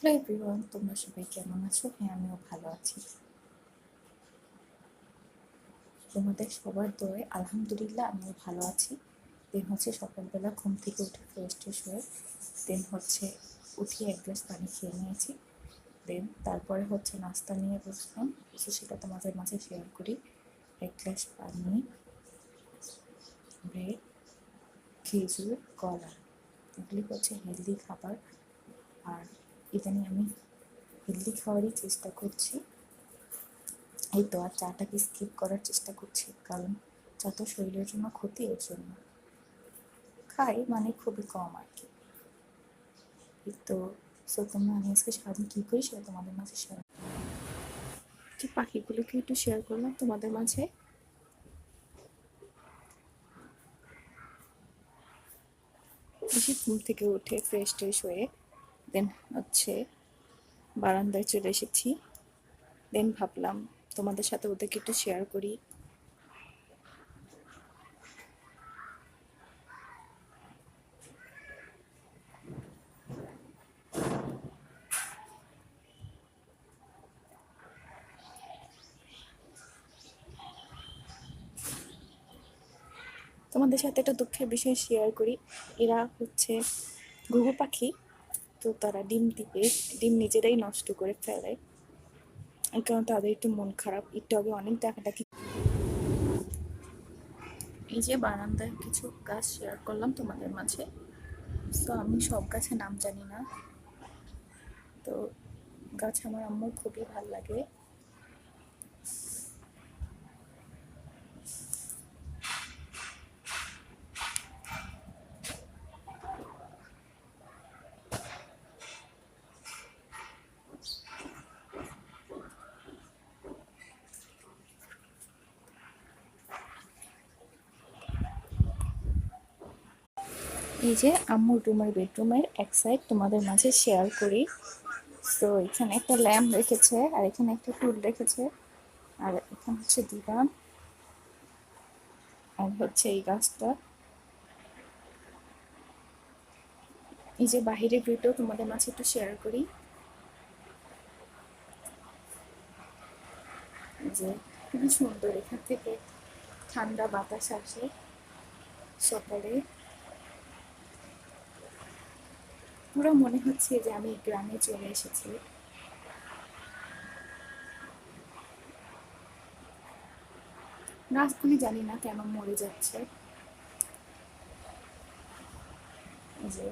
Hello everyone, তোমরা সবাই কেমন আছো? হ্যাঁ, আমিও ভালো আছি। তোমাদের সবার দোয়ায় আলহামদুলিল্লাহ আমিও ভালো আছি। দেন হচ্ছে সকালবেলা ঘুম থেকে উঠে ফ্রেশ হয়ে দেন হচ্ছে উঠিয়ে এক গ্লাস পানি খেয়ে নিয়েছি। দেন তারপরে হচ্ছে নাস্তা নিয়ে বসলাম, সেটা তোমাদের মাঝে শেয়ার করি। এক গ্লাস পানি, ব্রেড, খেজুর, কলা, এগুলি হচ্ছে হেলদি খাবার। আর ইদানিং আমি হেলদি খাওয়ারই চেষ্টা করছি। এই তো, আর চাটাকে স্কিপ করার চেষ্টা করছি, কারণ চা তো শরীরের জন্য ক্ষতি, এর জন্য খাই, মানে খুবই কম আর কি। এই তো, তোমরা আমি আজকে সারাদিন কী করি সেটা তোমাদের মাঝে শেয়ার, কি পাখিগুলোকে একটু শেয়ার করলাম তোমাদের মাঝে। বেশি ঘুম থেকে উঠে ফ্রেশ হয়ে দেন হচ্ছে বারান্দায় চলে এসেছি। দেন ভাবলাম তোমাদের সাথে ওদেরকে একটু শেয়ার করি। তোমাদের সাথে একটা দুঃখের বিষয় শেয়ার করি। এরা হচ্ছে ঘুঘু পাখি, তো তারা ডিম দিবে, ডিম নিজেরাই নষ্ট করে ফেলে, এই কারণে তাদের একটু মন খারাপ। একটু আগে অনেক ডাকাডাকি। এই যে বারান্দায় কিছু গাছ শেয়ার করলাম তোমাদের মাঝে। তো আমি সব গাছের নাম জানি না, তো গাছ আমার আম্মুর খুবই ভাল লাগে। এই যে আম্মুর রুমের বেডরুমের এক সাইড তোমাদের মাঝে শেয়ার করি। তো এখানে একটা ল্যাম্প রেখেছে, আর এখানে একটা টুল রেখেছে, আর এখানে হচ্ছে দিবান, আর হচ্ছে এই গাছটা। এই যে বাহিরের ভিউটাও তোমাদের মাঝে একটু শেয়ার করি। যে খুবই সুন্দর, এখান থেকে ঠান্ডা বাতাস আসে সকালে। পুরো মনে হচ্ছে যে আমি গ্রামে চলে এসেছি। গাছগুলি জানি না কেন মরে যাচ্ছে, যে